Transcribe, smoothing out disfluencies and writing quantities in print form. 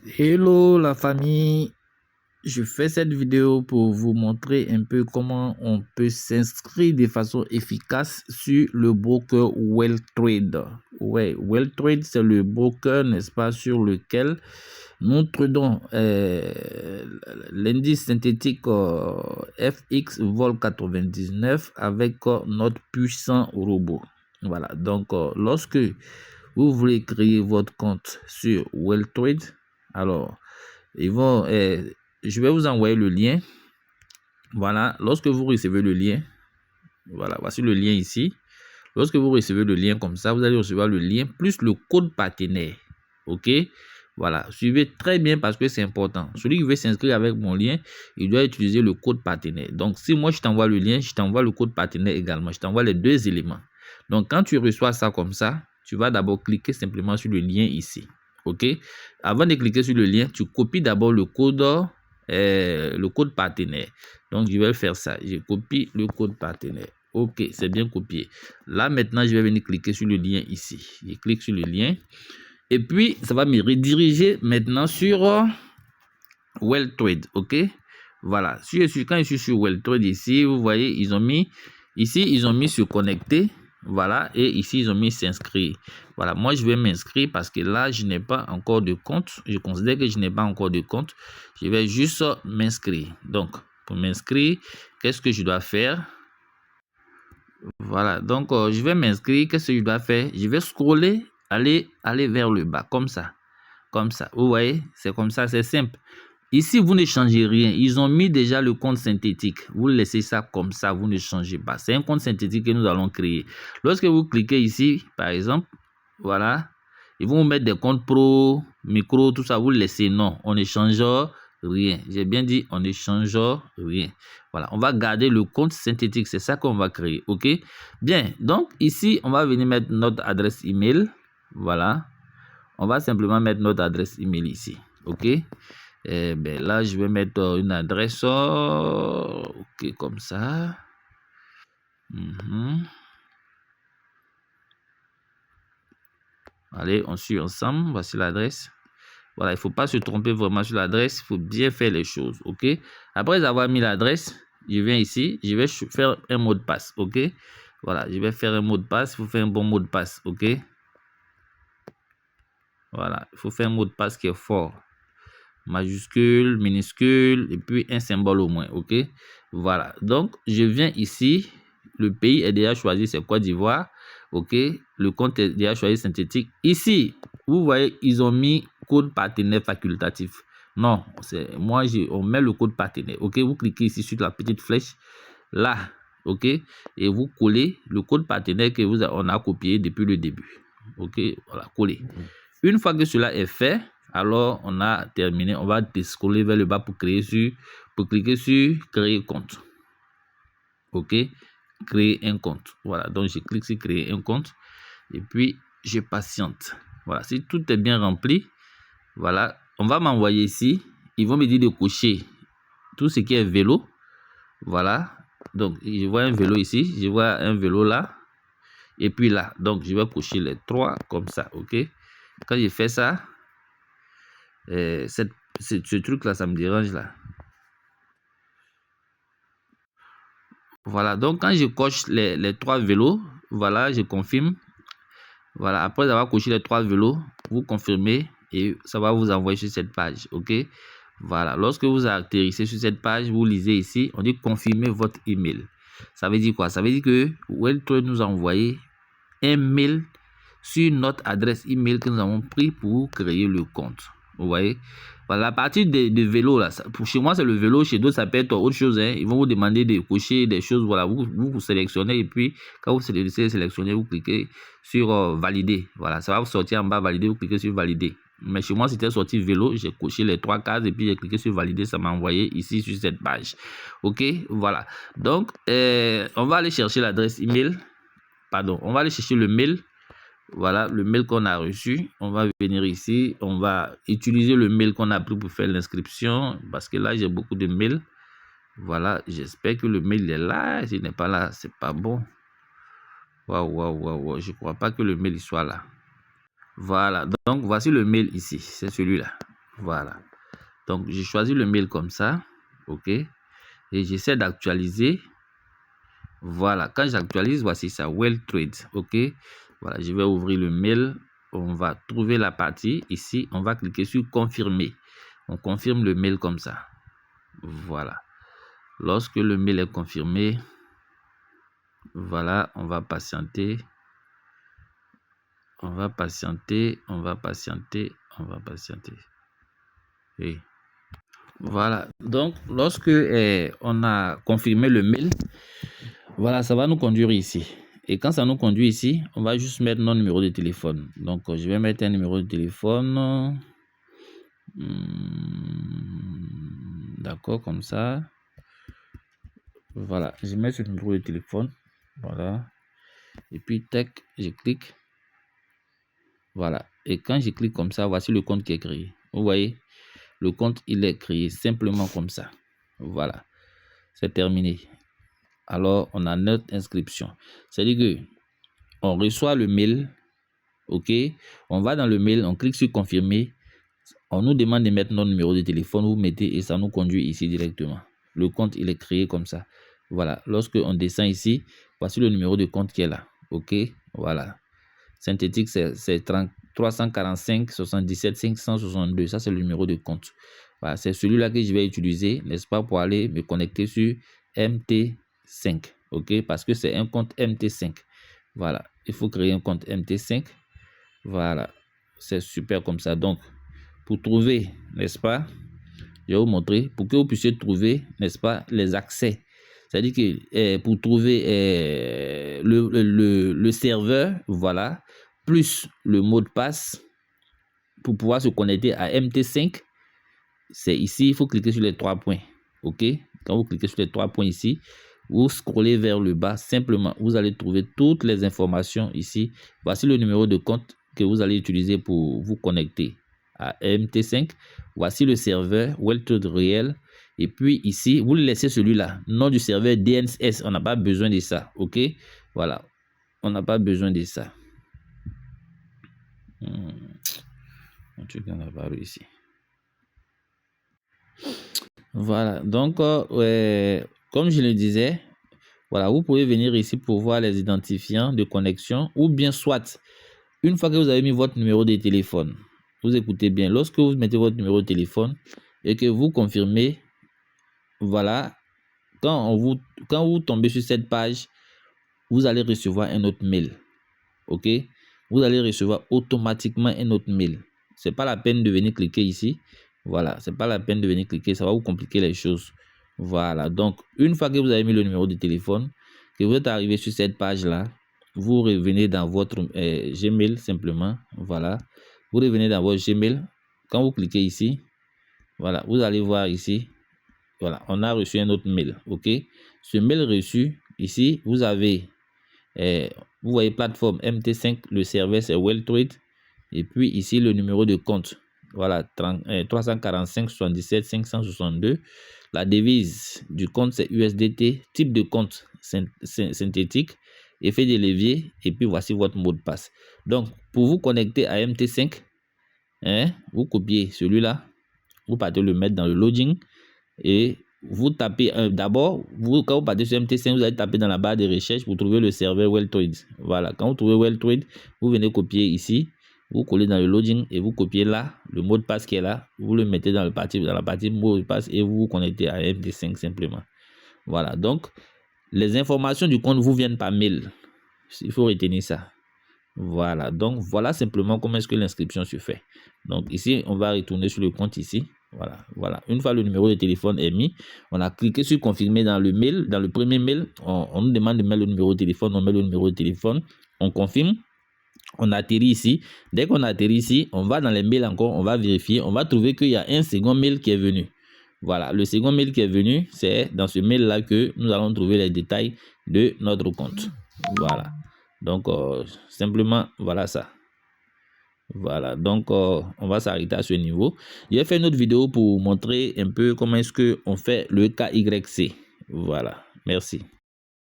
Hello la famille, je fais cette vidéo pour vous montrer un peu comment on peut s'inscrire de façon efficace sur le broker Welltrade. Ouais, Welltrade c'est le broker, n'est-ce pas, sur lequel nous tradons l'indice synthétique FX Vol 99 avec notre puissant robot. Voilà, donc lorsque vous voulez créer votre compte sur Welltrade, alors je vais vous envoyer le lien. Voilà, lorsque vous recevez le lien, voilà, voici le lien ici. Lorsque vous recevez le lien comme ça, vous allez recevoir le lien plus le code partenaire. Ok, voilà, suivez très bien parce que c'est important. Celui qui veut s'inscrire avec mon lien, il doit utiliser le code partenaire. Donc si moi je t'envoie le lien, je t'envoie le code partenaire également. Je t'envoie les deux éléments. Donc quand tu reçois ça comme ça, tu vas d'abord cliquer simplement sur le lien ici. Ok, avant de cliquer sur le lien, tu copies d'abord le code partenaire. Donc je vais faire ça, je copie le code partenaire. Ok, c'est bien copié. Là maintenant je vais venir cliquer sur le lien ici. Je clique sur le lien et puis ça va me rediriger maintenant sur Welltrade. Ok, voilà, quand je suis sur Welltrade ici, vous voyez, ils ont mis se connecter. Voilà, et ici ils ont mis s'inscrire. Voilà, moi je vais m'inscrire parce que là je n'ai pas encore de compte. Je considère que je n'ai pas encore de compte. Je vais juste m'inscrire. Donc pour m'inscrire, qu'est-ce que je dois faire? Voilà, donc je vais m'inscrire. Qu'est-ce que je dois faire? Je vais scroller, aller vers le bas, comme ça. Vous voyez, c'est comme ça, c'est simple. Ici, vous ne changez rien. Ils ont mis déjà le compte synthétique. Vous laissez ça comme ça, vous ne changez pas. C'est un compte synthétique que nous allons créer. Lorsque vous cliquez ici, par exemple, voilà, ils vont vous mettre des comptes pro, micro, tout ça, vous laissez. Non, on ne change rien. J'ai bien dit, on ne change rien. Voilà, on va garder le compte synthétique. C'est ça qu'on va créer. OK? Bien, donc ici, on va venir mettre notre adresse email. Voilà. On va simplement mettre notre adresse email ici. OK? Ben là, je vais mettre une adresse. OK, comme ça. Allez, on suit ensemble. Voici l'adresse. Voilà, il ne faut pas se tromper vraiment sur l'adresse. Il faut bien faire les choses. OK? Après avoir mis l'adresse, je viens ici. Je vais faire un mot de passe. OK? Voilà, je vais faire un mot de passe. Il faut faire un bon mot de passe. OK? Voilà, il faut faire un mot de passe qui est fort. Majuscule, minuscule, et puis un symbole au moins. OK? Voilà. Donc, je viens ici. Le pays est déjà choisi, c'est Côte d'Ivoire. OK? Le compte est déjà choisi synthétique. Ici, vous voyez, ils ont mis code partenaire facultatif. Non, moi, on met le code partenaire. OK? Vous cliquez ici sur la petite flèche. Là. OK? Et vous collez le code partenaire que on a copié depuis le début. OK? Voilà, collé. Une fois que cela est fait, alors on a terminé. On va scroller vers le bas pour cliquer sur créer compte. OK, créer un compte. Voilà, donc je clique sur créer un compte et puis je patiente. Voilà, si tout est bien rempli, voilà, on va m'envoyer ici. Ils vont me dire de cocher tout ce qui est vélo. Voilà, donc je vois un vélo ici, je vois un vélo là et puis là. Donc je vais cocher les trois comme ça. OK, quand je fais ça, ce truc là, ça me dérange là. Voilà, donc quand je coche les trois vélos, voilà, je confirme. Voilà, après avoir coché les trois vélos, vous confirmez et ça va vous envoyer sur cette page. OK? Voilà, lorsque vous atterrissez sur cette page, vous lisez ici, on dit confirmer votre email. Ça veut dire quoi? Ça veut dire que Welltrade nous a envoyé un mail sur notre adresse email que nous avons pris pour créer le compte. Vous voyez? Voilà, à partir des vélos là, pour chez moi c'est le vélo, chez d'autres ça peut être autre chose. Ils vont vous demander de cocher des choses. Voilà, vous sélectionnez et puis quand vous sélectionnez, vous cliquez sur valider. Voilà, ça va vous sortir en bas valider, vous cliquez sur valider. Mais chez moi c'était sorti vélo, j'ai coché les trois cases et puis j'ai cliqué sur valider, ça m'a envoyé ici sur cette page. OK, voilà. Donc on va aller chercher l'adresse email. Pardon, on va aller chercher le mail. Voilà le mail qu'on a reçu. On va venir ici. On va utiliser le mail qu'on a pris pour faire l'inscription. Parce que là, j'ai beaucoup de mails. Voilà, j'espère que le mail est là. S'il n'est pas là, c'est pas bon. Waouh. Je ne crois pas que le mail soit là. Voilà, donc voici le mail ici. C'est celui-là. Voilà. Donc, j'ai choisi le mail comme ça. OK. Et j'essaie d'actualiser. Voilà. Quand j'actualise, voici ça. Well Trade. OK. Voilà. Je vais ouvrir le mail. On va trouver la partie. Ici, on va cliquer sur confirmer. On confirme le mail comme ça. Voilà. Lorsque le mail est confirmé, voilà, on va patienter. On va patienter. Et voilà. Donc, lorsque on a confirmé le mail, voilà, ça va nous conduire ici. Et quand ça nous conduit ici, on va juste mettre notre numéro de téléphone. Donc, je vais mettre un numéro de téléphone. D'accord, comme ça. Voilà, je mets ce numéro de téléphone. Voilà. Et puis, tac, je clique. Voilà. Et quand je clique comme ça, voici le compte qui est créé. Vous voyez, le compte, il est créé simplement comme ça. Voilà. C'est terminé. Alors, on a notre inscription. C'est-à-dire que on reçoit le mail. OK. On va dans le mail, on clique sur confirmer. On nous demande de mettre notre numéro de téléphone. Vous mettez et ça nous conduit ici directement. Le compte, il est créé comme ça. Voilà. Lorsque on descend ici, voici le numéro de compte qui est là. OK. Voilà. Synthétique, c'est 345 77 562. Ça, c'est le numéro de compte. Voilà. C'est celui-là que je vais utiliser, n'est-ce pas, pour aller me connecter sur MT5. OK. Parce que c'est un compte MT5. Voilà. Il faut créer un compte MT5. Voilà. C'est super comme ça. Donc, pour trouver, n'est-ce pas, je vais vous montrer, pour que vous puissiez trouver, n'est-ce pas, les accès. C'est-à-dire que pour trouver le serveur, voilà, plus le mot de passe, pour pouvoir se connecter à MT5, c'est ici, il faut cliquer sur les 3 points. OK? Quand vous cliquez sur les 3 points ici, vous scrollez vers le bas, simplement, vous allez trouver toutes les informations ici. Voici le numéro de compte que vous allez utiliser pour vous connecter à MT5. Voici le serveur Well-Trade réel. Et puis ici, vous laissez celui-là, nom du serveur DNS. On n'a pas besoin de ça. OK? Voilà. On n'a pas besoin de ça. Un truc en a paru ici. Voilà. Donc, comme je le disais, voilà, vous pouvez venir ici pour voir les identifiants de connexion ou bien soit, une fois que vous avez mis votre numéro de téléphone, vous écoutez bien, lorsque vous mettez votre numéro de téléphone et que vous confirmez, voilà, quand vous tombez sur cette page, vous allez recevoir un autre mail. OK? Vous allez recevoir automatiquement un autre mail. C'est pas la peine de venir cliquer ici. Voilà, c'est pas la peine de venir cliquer, ça va vous compliquer les choses. Voilà, donc une fois que vous avez mis le numéro de téléphone, que vous êtes arrivé sur cette page-là, vous revenez dans votre Gmail simplement. Voilà, vous revenez dans votre Gmail. Quand vous cliquez ici, voilà, vous allez voir ici. Voilà, on a reçu un autre mail. OK, ce mail reçu ici, vous avez, vous voyez plateforme MT5, le serveur c'est Well-Trade. Et puis ici le numéro de compte. Voilà, 345 77 562. La devise du compte, c'est USDT. Type de compte synthétique. Effet de levier. Et puis voici votre mot de passe. Donc, pour vous connecter à MT5, vous copiez celui-là. Vous partez le mettre dans le login. Et vous tapez d'abord, quand vous partez sur MT5, vous allez taper dans la barre de recherche pour trouver le serveur Well-Trade. Voilà, quand vous trouvez Well-Trade, vous venez copier ici. Vous collez dans le login et vous copiez là le mot de passe qui est là. Vous le mettez dans la partie mot de passe et vous vous connectez à MT5 simplement. Voilà, donc les informations du compte vous viennent par mail. Il faut retenir ça. Voilà, donc voilà simplement comment est-ce que l'inscription se fait. Donc ici, on va retourner sur le compte ici. Voilà. Une fois le numéro de téléphone est mis, on a cliqué sur confirmer dans le mail. Dans le premier mail, on nous demande de mettre le numéro de téléphone. On met le numéro de téléphone. On confirme. On atterrit ici. Dès qu'on atterrit ici, on va dans les mails encore, on va vérifier. On va trouver qu'il y a un second mail qui est venu. Voilà, le second mail qui est venu, c'est dans ce mail-là que nous allons trouver les détails de notre compte. Voilà. Donc, simplement, voilà ça. Voilà, donc on va s'arrêter à ce niveau. J'ai fait une autre vidéo pour montrer un peu comment est-ce qu'on fait le KYC. Voilà, merci.